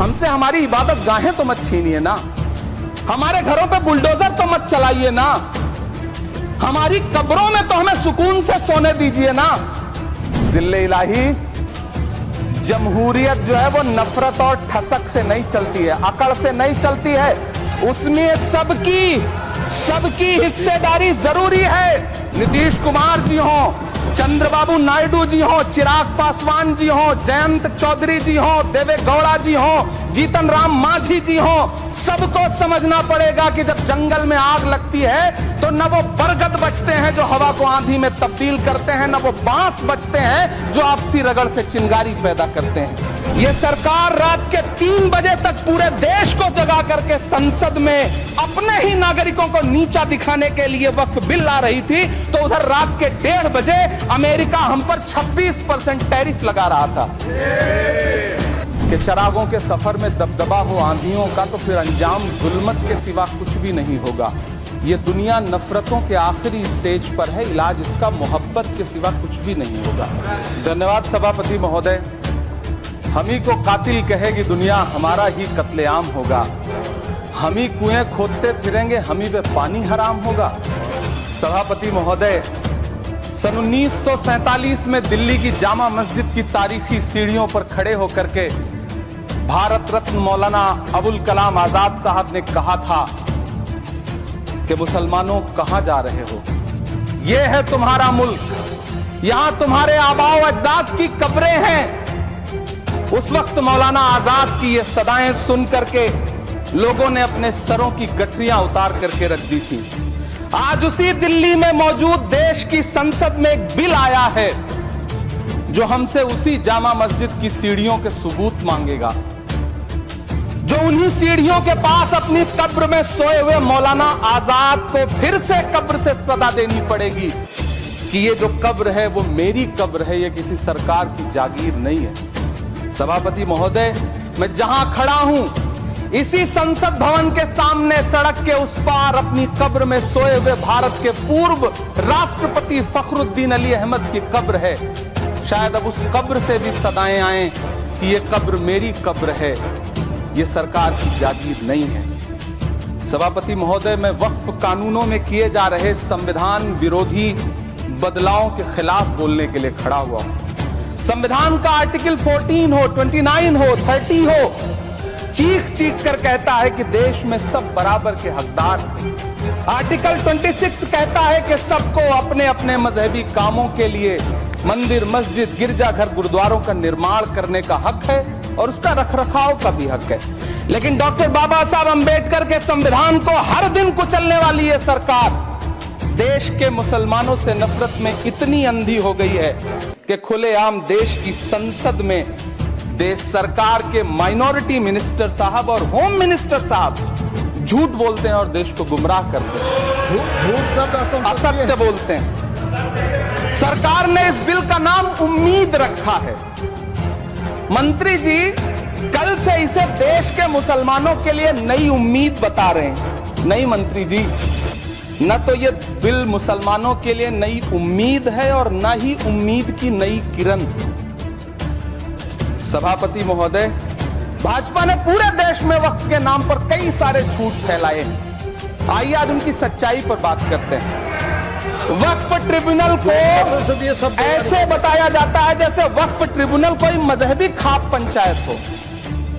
हमसे हमारी इबादत गाहें तो मत छीनिए ना, हमारे घरों पे बुलडोजर तो मत चलाइए ना, हमारी कब्रों में तो हमें सुकून से सोने दीजिए ना। जिल्ले इलाही, जमहूरियत जो है वो नफरत और ठसक से नहीं चलती है, अकड़ से नहीं चलती है, उसमें सबकी हिस्सेदारी जरूरी है। नीतीश कुमार जी हो, चंद्रबाबू नायडू जी हो, चिराग पासवान जी हो, जयंत चौधरी जी हो, देवे गौड़ा जी हो, जीतन राम मांझी जी हो, सबको समझना पड़ेगा कि जब जंगल में आग लगती है तो न वो बरगद बचते हैं जो हवा को आंधी में तब्दील करते हैं, न वो बांस बचते हैं जो आपसी रगड़ से चिंगारी पैदा करते हैं। ये सरकार रात के 3 बजे तक पूरे देश को जगा करके संसद में अपने ही नागरिकों को नीचा दिखाने के लिए वक्फ बिल ला रही थी, तो उधर रात के 1:30 बजे अमेरिका हम पर 26% टैरिफ लगा रहा था। कि चिरागों के सफर में दबदबा हो आंधियों का, तो फिर अंजाम जुल्मत के सिवा कुछ भी नहीं होगा। ये दुनिया नफरतों के आखिरी स्टेज पर है, इलाज इसका मोहब्बत के सिवा कुछ भी नहीं होगा। धन्यवाद सभापति महोदय। हम ही को कातिल कहेगी दुनिया, हमारा ही कत्लेआम होगा। हम ही कुएं खोदते फिरेंगे, हम ही पे पानी हराम होगा। सभापति महोदय, सन 1947 में दिल्ली की जामा मस्जिद की तारीखी सीढ़ियों पर खड़े होकर के भारत रत्न मौलाना अबुल कलाम आजाद साहब ने कहा था कि मुसलमानों कहां जा रहे हो, यह है तुम्हारा मुल्क, यहां तुम्हारे आबाओ अजदाद की कब्रें हैं। उस वक्त मौलाना आजाद की ये सदाएं सुन करके लोगों ने अपने सरों की गठरियां उतार करके रख दी थी। आज उसी दिल्ली में मौजूद देश की संसद में एक बिल आया है जो हमसे उसी जामा मस्जिद की सीढ़ियों के सबूत मांगेगा, जो उन्हीं सीढ़ियों के पास अपनी कब्र में सोए हुए मौलाना आजाद को फिर से कब्र से सदा देनी पड़ेगी कि ये जो कब्र है वो मेरी कब्र है, ये किसी सरकार की जागीर नहीं है। सभापति महोदय, मैं जहां खड़ा हूं इसी संसद भवन के सामने सड़क के उस पार अपनी कब्र में सोए हुए भारत के पूर्व राष्ट्रपति फखरुद्दीन अली अहमद की कब्र है। शायद अब उस कब्र से भी सदाएं आए कि ये कब्र मेरी कब्र है, ये सरकार की जागीर नहीं है। सभापति महोदय, मैं वक्फ कानूनों में किए जा रहे संविधान विरोधी बदलावों के खिलाफ बोलने के लिए खड़ा हुआ हूं। संविधान का आर्टिकल 14 हो, 29 हो, 30 हो, चीख कर कहता है कि देश में सब बराबर के हकदार हैं। आर्टिकल 26 कहता है कि सबको अपने अपने मजहबी कामों के लिए मंदिर, मस्जिद, गिरजाघर, गुरुद्वारों का निर्माण करने का हक है और उसका रखरखाव का भी हक है। लेकिन डॉक्टर बाबा साहब अंबेडकर के संविधान को हर दिन कुचलने वाली ये सरकार देश के मुसलमानों से नफरत में इतनी अंधी हो गई है कि खुलेआम देश की संसद में देश सरकार के माइनॉरिटी मिनिस्टर साहब और होम मिनिस्टर साहब झूठ बोलते हैं और देश को गुमराह करते हैं, असत्य बोलते हैं। सरकार ने इस बिल का नाम उम्मीद रखा है। मंत्री जी कल से इसे देश के मुसलमानों के लिए नई उम्मीद बता रहे हैं। नहीं मंत्री जी, न तो ये बिल मुसलमानों के लिए नई उम्मीद है और न ही उम्मीद की नई किरण। सभापति महोदय, भाजपा ने पूरे देश में वक्फ के नाम पर कई सारे झूठ फैलाए हैं। आइए आज उनकी सच्चाई पर बात करते हैं। वक्फ ट्रिब्यूनल को ऐसे बताया जाता है जैसे वक्फ ट्रिब्यूनल कोई मजहबी खाप पंचायत हो।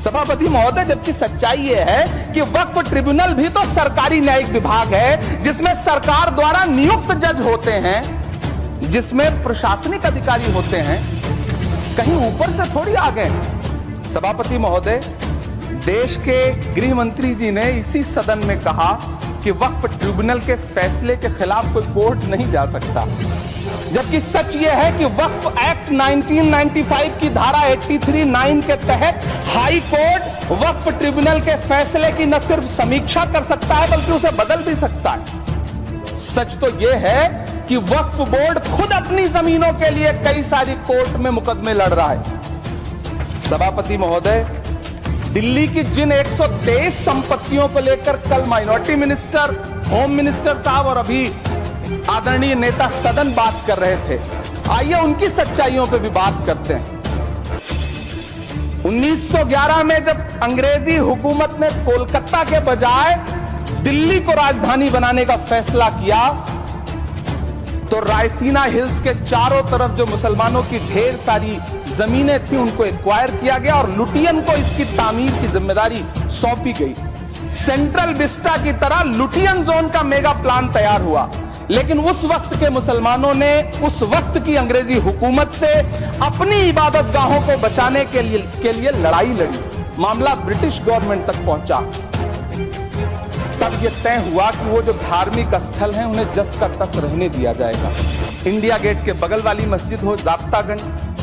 सभापति महोदय, जबकि सच्चाई यह है कि वक्फ ट्रिब्यूनल भी तो सरकारी न्यायिक विभाग है जिसमें सरकार द्वारा नियुक्त जज होते हैं, जिसमें प्रशासनिक अधिकारी होते हैं, कहीं ऊपर से थोड़ी आ गए। सभापति महोदय, देश के गृह मंत्री जी ने इसी सदन में कहा कि वक्फ ट्रिब्यूनल के फैसले के खिलाफ कोई कोर्ट नहीं जा सकता, जबकि सच यह है कि वक्फ एक्ट 1995 की धारा 83(9) के तहत हाई कोर्ट वक्फ ट्रिब्यूनल के फैसले की न सिर्फ समीक्षा कर सकता है बल्कि उसे बदल भी सकता है। सच तो यह है कि वक्फ बोर्ड खुद अपनी जमीनों के लिए कई सारी कोर्ट में मुकदमे लड़ रहा है। सभापति महोदय, दिल्ली की जिन 123 संपत्तियों को लेकर कल माइनॉरिटी मिनिस्टर, होम मिनिस्टर साहब और अभी आदरणीय नेता सदन बात कर रहे थे, आइए उनकी सच्चाइयों पे भी बात करते हैं। 1911 में जब अंग्रेजी हुकूमत ने कोलकाता के बजाय दिल्ली को राजधानी बनाने का फैसला किया, तो रायसीना हिल्स के चारों तरफ जो मुसलमानों की ढेर सारी जमीनें थी उनको एक्वायर किया गया और लुटियन को इसकी तामीर की जिम्मेदारी सौंपी गई। सेंट्रल विस्टा की तरह लुटियन जोन का मेगा प्लान तैयार हुआ, लेकिन उस वक्त के मुसलमानों ने उस वक्त की अंग्रेजी हुकूमत से अपनी इबादत गाहों को बचाने के लिए लड़ाई लड़ी। मामला ब्रिटिश गवर्नमेंट तक पहुंचा। तब यह तय हुआ कि वो जो धार्मिक स्थल हैं उन्हें जस का तस रहने दिया जाएगा। इंडिया गेट के बगल वाली मस्जिद हो जाब्तागंज,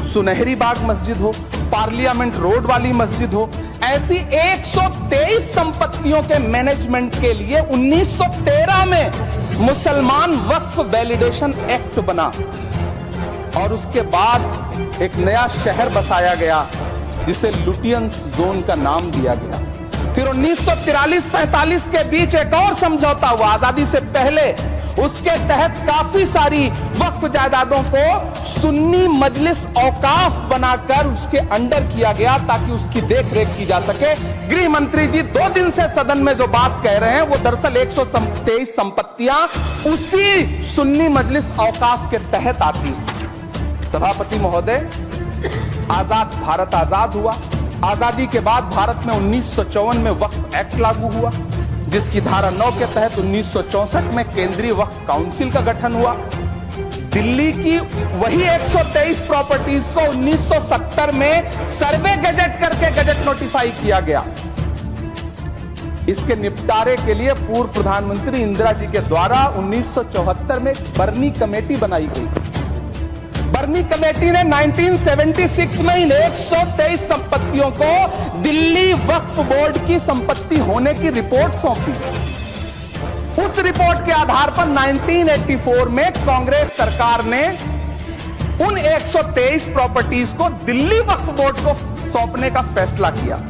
सुनहरी बाग मस्जिद हो, पार्लियामेंट रोड वाली मस्जिद हो, ऐसी 123 संपत्तियों के मैनेजमेंट के लिए 1913 में मुसलमान वक्फ वैलिडेशन एक्ट बना और उसके बाद एक नया शहर बसाया गया जिसे लुटियंस जोन का नाम दिया गया। फिर 1943-45 के बीच एक और समझौता हुआ आजादी से पहले, उसके तहत काफी सारी वक्फ जायदादों को सुन्नी मजलिस औकाफ बनाकर उसके अंडर किया गया ताकि उसकी देखरेख की जा सके। गृह मंत्री जी 2 दिन से सदन में जो बात कह रहे हैं वो दरअसल 123 संपत्तियां उसी सुन्नी मजलिस औकाफ के तहत आती। सभापति महोदय, आजाद भारत आजाद हुआ। आजादी के बाद भारत में 1954 में वक्फ एक्ट लागू हुआ, जिसकी धारा 9 के तहत 1964 में केंद्रीय वक्फ काउंसिल का गठन हुआ। दिल्ली की वही 123 प्रॉपर्टीज को 1970 में सर्वे गजट करके गजट नोटिफाई किया गया। इसके निपटारे के लिए पूर्व प्रधानमंत्री इंदिरा जी के द्वारा 1974 में बर्नी कमेटी बनाई गई। बर्नी कमेटी ने 1976 में इन 123 संपत्तियों को दिल्ली वक्फ बोर्ड की संपत्ति होने की रिपोर्ट सौंपी। उस रिपोर्ट के आधार पर 1984 में कांग्रेस सरकार ने उन 123 प्रॉपर्टीज को दिल्ली वक्फ बोर्ड को सौंपने का फैसला किया,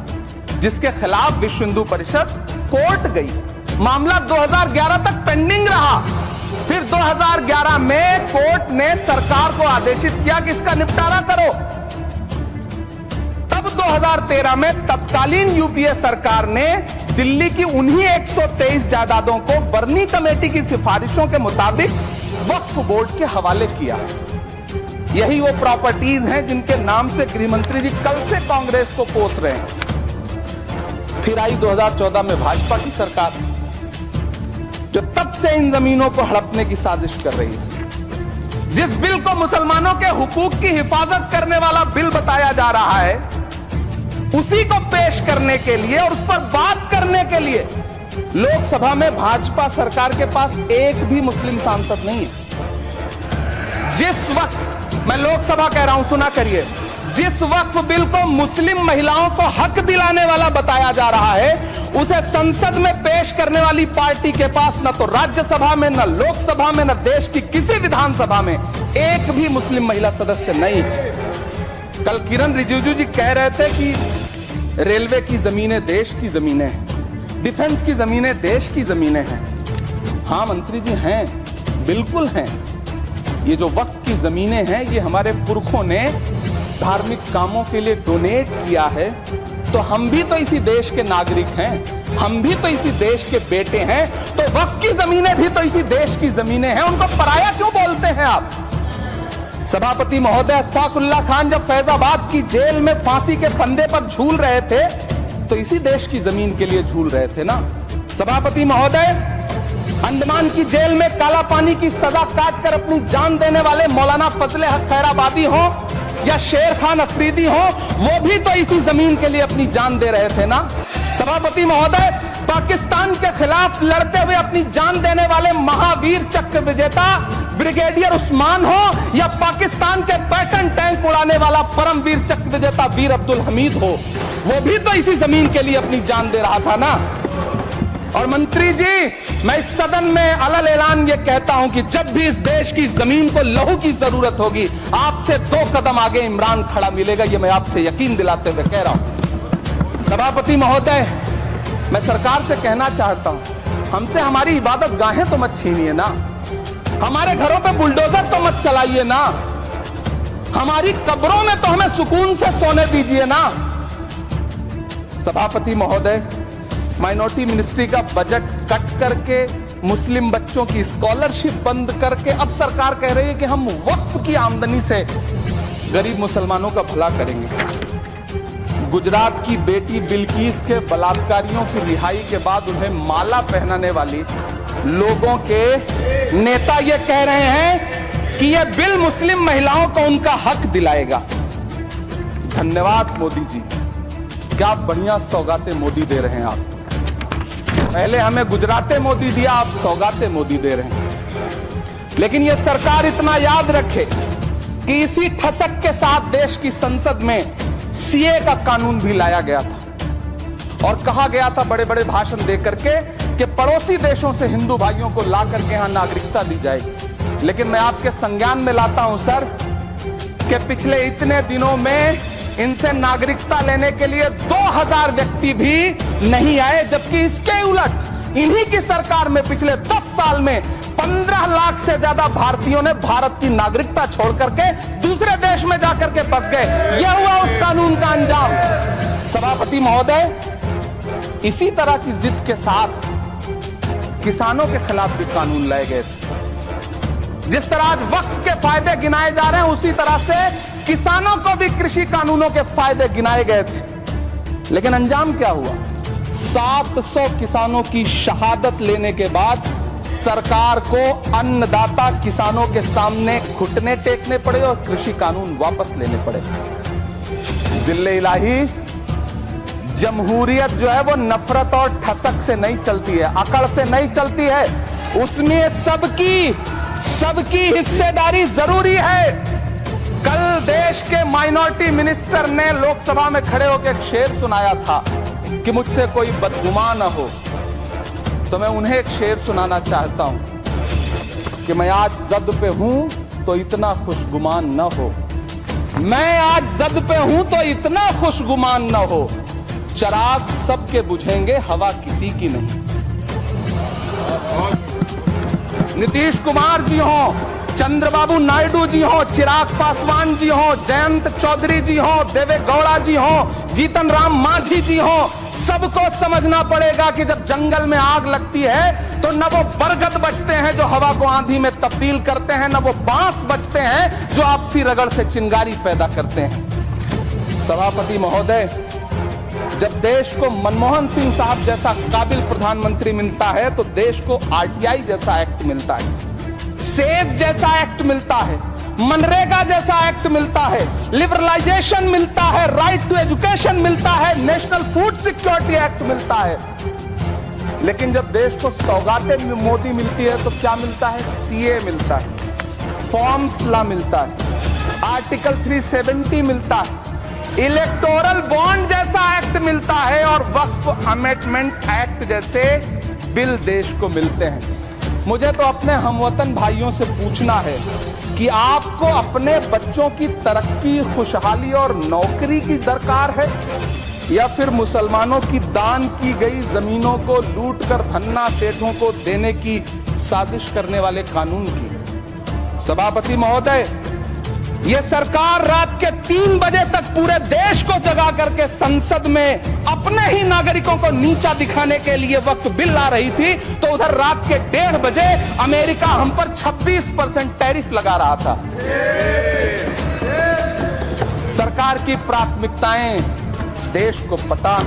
जिसके खिलाफ विश्व हिंदू परिषद कोर्ट गई। मामला 2011 तक पेंडिंग रहा। फिर 2011 में कोर्ट ने सरकार को आदेशित किया कि इसका निपटारा करो। तब 2013 में तत्कालीन यूपीए सरकार ने दिल्ली की उन्हीं 123 जायदादों को बर्नी कमेटी की सिफारिशों के मुताबिक वक्फ बोर्ड के हवाले किया। यही वो प्रॉपर्टीज हैं जिनके नाम से गृह मंत्री जी कल से कांग्रेस को कोस रहे हैं। फिर आई 2014 में भाजपा की सरकार, जो तब से इन जमीनों को हड़पने की साजिश कर रही है। जिस बिल को मुसलमानों के हुकूक की हिफाजत करने वाला बिल बताया जा रहा है, उसी को पेश करने के लिए और उस पर बात करने के लिए लोकसभा में भाजपा सरकार के पास एक भी मुस्लिम सांसद नहीं है। जिस वक्त मैं लोकसभा कह रहा हूं, सुना करिए, जिस वक्फ बिल को मुस्लिम महिलाओं को हक दिलाने वाला बताया जा रहा है, उसे संसद में पेश करने वाली पार्टी के पास न तो राज्यसभा में, न लोकसभा में, न देश की किसी विधानसभा में एक भी मुस्लिम महिला सदस्य नहीं है। कल किरण रिजिजू जी कह रहे थे कि रेलवे की जमीनें देश की जमीनें हैं, डिफेंस की जमीनें देश की जमीनें हैं। हाँ मंत्री जी हैं, बिल्कुल हैं। ये जो वक्फ की जमीनें हैं, ये हमारे पुरखों ने धार्मिक कामों के लिए डोनेट किया है, तो हम भी तो इसी देश के नागरिक हैं, हम भी तो इसी देश के बेटे हैं, तो वक्फ की जमीनें भी तो इसी देश की जमीनें हैं। उनको पराया क्यों बोलते हैं आप? सभापति महोदय, अशफाकुल्लाह खान जब फैजाबाद की जेल में फांसी के फंदे पर झूल रहे थे, तो इसी देश की जमीन के लिए झूल रहे थे ना। सभापति महोदय, अंडमान की जेल में काला पानी की सजा काटकर अपनी जान देने वाले मौलाना फजले हक खैराबादी हो या शेर खान अफरीदी हो, वो भी तो इसी जमीन के लिए अपनी जान दे रहे थे ना। सभापति महोदय, पाकिस्तान के खिलाफ लड़ते हुए अपनी जान देने वाले महावीर चक्र विजेता ब्रिगेडियर उस्मान हो या पाकिस्तान के पैटर्न टैंक उड़ाने वाला परमवीर चक्र विजेता वीर अब्दुल हमीद हो, वो भी तो इसी जमीन के लिए अपनी जान दे रहा था ना। और मंत्री जी, मैं इस सदन में अलल ऐलान ये कहता हूं कि जब भी इस देश की जमीन को लहू की जरूरत होगी, आपसे 2 कदम आगे इमरान खड़ा मिलेगा। ये मैं आपसे यकीन दिलाते हुए कह रहा हूं। सभापति महोदय, मैं सरकार से कहना चाहता हूं, हमसे हमारी इबादत गाहें तो मत छीनिए ना, हमारे घरों पे बुलडोजर तो मत चलाइए ना, हमारी कब्रों में तो हमें सुकून से सोने दीजिए ना। सभापति महोदय, माइनॉरिटी मिनिस्ट्री का बजट कट करके, मुस्लिम बच्चों की स्कॉलरशिप बंद करके अब सरकार कह रही है कि हम वक्फ की आमदनी से गरीब मुसलमानों का भला करेंगे। गुजरात की बेटी बिल्किस के बलात्कारियों की रिहाई के बाद उन्हें माला पहनाने वाली लोगों के नेता ये कह रहे हैं कि यह बिल मुस्लिम महिलाओं को उनका हक दिलाएगा। धन्यवाद मोदी जी, क्या बढ़िया सौगातें मोदी दे रहे हैं आप। पहले हमें गुजराते मोदी दिया, आप सौगाते मोदी दे रहे हैं। लेकिन यह सरकार इतना याद रखे कि इसी ठसक के साथ देश की संसद में सीए का कानून भी लाया गया था और कहा गया था बड़े बड़े भाषण देकर के कि पड़ोसी देशों से हिंदू भाइयों को ला करके यहां नागरिकता दी जाएगी। लेकिन मैं आपके संज्ञान में लाता हूं सर कि पिछले इतने दिनों में इनसे नागरिकता लेने के लिए 2000 व्यक्ति भी नहीं आए, जबकि इसके उलट इन्हीं की सरकार में पिछले 10 साल में 15 लाख से ज्यादा भारतीयों ने भारत की नागरिकता छोड़ करके दूसरे देश में जाकर के बस गए। यह हुआ उस कानून का अंजाम। सभापति महोदय, इसी तरह की जिद के साथ किसानों के खिलाफ भी कानून लाए गए थे। जिस तरह आज वक्फ के फायदे गिनाए जा रहे हैं, उसी तरह से किसानों को भी कृषि कानूनों के फायदे गिनाए गए थे। लेकिन अंजाम क्या हुआ? 700 किसानों की शहादत लेने के बाद सरकार को अन्नदाता किसानों के सामने घुटने टेकने पड़े और कृषि कानून वापस लेने पड़े। जिल्ले इलाही, जमहूरियत जो है वो नफरत और ठसक से नहीं चलती है, अकड़ से नहीं चलती है। उसमें सबकी हिस्सेदारी जरूरी है। कल देश के माइनॉरिटी मिनिस्टर ने लोकसभा में खड़े होकर एक शेर सुनाया था कि मुझसे कोई बदगुमान न हो, तो मैं उन्हें एक शेर सुनाना चाहता हूं कि मैं आज जद पे हूं तो इतना खुशगुमान न हो। मैं आज जद पे हूं तो इतना खुशगुमान न हो। चिराग सबके बुझेंगे, हवा किसी की नहीं। नीतीश कुमार जी हो, चंद्रबाबू नायडू जी हो, चिराग पासवान जी हो, जयंत चौधरी जी हो, देवे गौड़ा जी हो, जीतन राम मांझी जी हो, सबको समझना पड़ेगा कि जब जंगल में आग लगती है तो न वो बरगद बचते हैं जो हवा को आंधी में तब्दील करते हैं, न वो बांस बचते हैं जो आपसी रगड़ से चिंगारी पैदा करते हैं। सभापति महोदय, जब देश को मनमोहन सिंह साहब जैसा काबिल प्रधानमंत्री मिलता है तो देश को आरटीआई जैसा एक्ट मिलता है, सेज जैसा एक्ट मिलता है, मनरेगा जैसा एक्ट मिलता है, लिबरलाइजेशन मिलता है, राइट टू एजुकेशन मिलता है, नेशनल फूड सिक्योरिटी एक्ट मिलता है। लेकिन जब देश को सौगातें मोदी मिलती है तो क्या मिलता है? सीए मिलता है, फॉर्म्स लॉ मिलता है, आर्टिकल 370 मिलता है, इलेक्टोरल बॉन्ड जैसा एक्ट मिलता है और वक्फ अमेंडमेंट एक्ट जैसे बिल देश को मिलते हैं। मुझे तो अपने हमवतन भाइयों से पूछना है कि आपको अपने बच्चों की तरक्की, खुशहाली और नौकरी की दरकार है या फिर मुसलमानों की दान की गई जमीनों को लूटकर धन्ना सेठों को देने की साजिश करने वाले कानून की? सभापति महोदय, यह सरकार रात के 3 बजे तक पूरे देश को जगा करके संसद में अपने ही नागरिकों को नीचा दिखाने के लिए वक्फ बिल ला रही थी, तो उधर रात के 1:30 बजे अमेरिका हम पर 26% टैरिफ लगा रहा था। सरकार की प्राथमिकताएं देश को पता।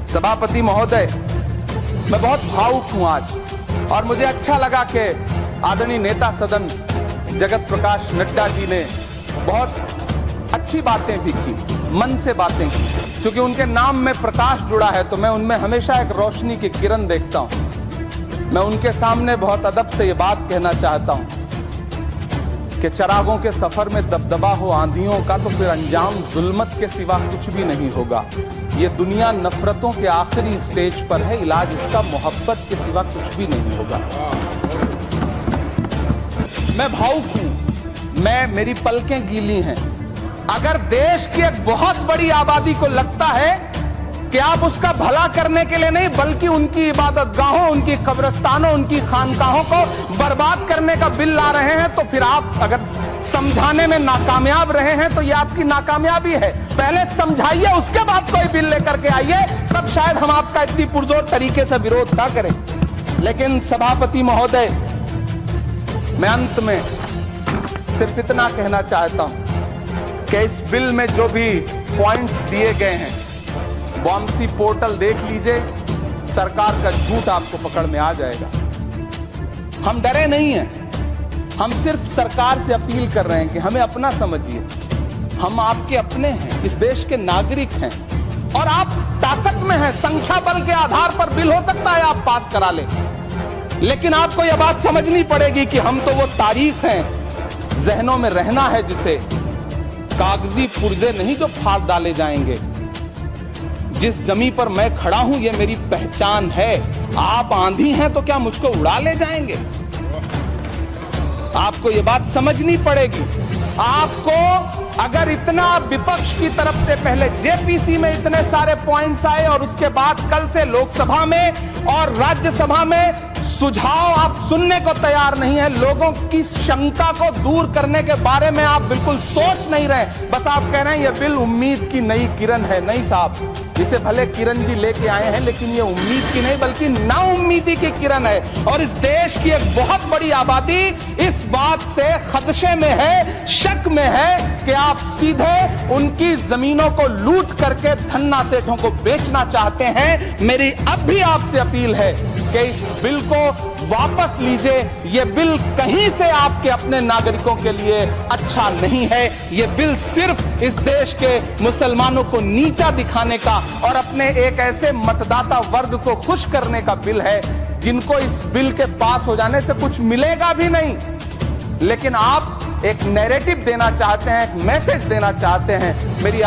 सभापति महोदय, मैं बहुत भावुक हूं आज और मुझे अच्छा लगा कि आदरणीय नेता सदन जगत प्रकाश नड्डा जी ने बहुत अच्छी बातें भी की, मन से बातें की। क्योंकि उनके नाम में प्रकाश जुड़ा है तो मैं उनमें हमेशा एक रोशनी की किरण देखता हूं। मैं उनके सामने बहुत अदब से ये बात कहना चाहता हूं कि चिरागों के सफर में दबदबा हो आंधियों का तो फिर अंजाम जुल्मत के सिवा कुछ भी नहीं होगा। ये दुनिया नफरतों के आखिरी स्टेज पर है, इलाज इसका मोहब्बत के सिवा कुछ भी नहीं होगा। मैं भावुक हूं, मेरी पलकें गीली हैं। अगर देश की एक बहुत बड़ी आबादी को लगता है कि आप उसका भला करने के लिए नहीं बल्कि उनकी इबादत गाहों, उनकी कब्रिस्तानों, उनकी खानकाहों को बर्बाद करने का बिल ला रहे हैं। तो फिर आप अगर समझाने में नाकामयाब रहे हैं तो यह आपकी नाकामयाबी है। पहले समझाइए, उसके बाद कोई बिल लेकर के आइए, तब शायद हम आपका इतनी पुरजोर तरीके से विरोध ना करें। लेकिन सभापति महोदय, मैं अंत में सिर्फ इतना कहना चाहता हूं कि इस बिल में जो भी पॉइंट्स दिए गए हैं, वामसी पोर्टल देख लीजिए, सरकार का झूठ आपको पकड़ में आ जाएगा। हम डरे नहीं हैं, हम सिर्फ सरकार से अपील कर रहे हैं कि हमें अपना समझिए। हम आपके अपने हैं, इस देश के नागरिक हैं और आप ताकत में हैं। संख्या बल के आधार पर बिल हो सकता है आप पास करा लें, लेकिन आपको यह बात समझनी पड़ेगी कि हम तो वो तारीख हैं, जहनों में रहना है जिसे, कागजी पुर्जे नहीं जो फाड़ डाले जाएंगे। जिस जमीन पर मैं खड़ा हूं ये मेरी पहचान है। आप आंधी हैं तो क्या मुझको उड़ा ले जाएंगे? आपको ये बात समझनी पड़ेगी। आपको अगर इतना विपक्ष की तरफ से पहले जेपीसी में इतने सारे पॉइंट्स आए और उसके बाद कल से लोकसभा में और राज्यसभा में सुझाव आप सुनने को तैयार नहीं है, लोगों की शंका को दूर करने के बारे में आप बिल्कुल सोच नहीं रहे, बस आप कह रहे हैं ये बिल उम्मीद की नई किरण है। नहीं साहब, इसे भले किरण जी लेके आए हैं, लेकिन ये उम्मीद की नहीं बल्कि नाउम्मीदी की किरण है। और इस देश की एक बहुत बड़ी आबादी इस बात से खदशे में है, शक में है कि आप सीधे उनकी जमीनों को लूट करके धन्ना सेठों को बेचना चाहते हैं। मेरी अब भी आपसे अपील है कि इस बिल को वापस लीजिए। यह बिल कहीं से आपके अपने नागरिकों के लिए अच्छा नहीं है। यह बिल सिर्फ इस देश के मुसलमानों को नीचा दिखाने का और अपने एक ऐसे मतदाता वर्ग को खुश करने का बिल है जिनको इस बिल के पास हो जाने से कुछ मिलेगा भी नहीं। लेकिन आप एक नैरेटिव देना चाहते हैं, एक मैसेज देना चाहते हैं। मेरी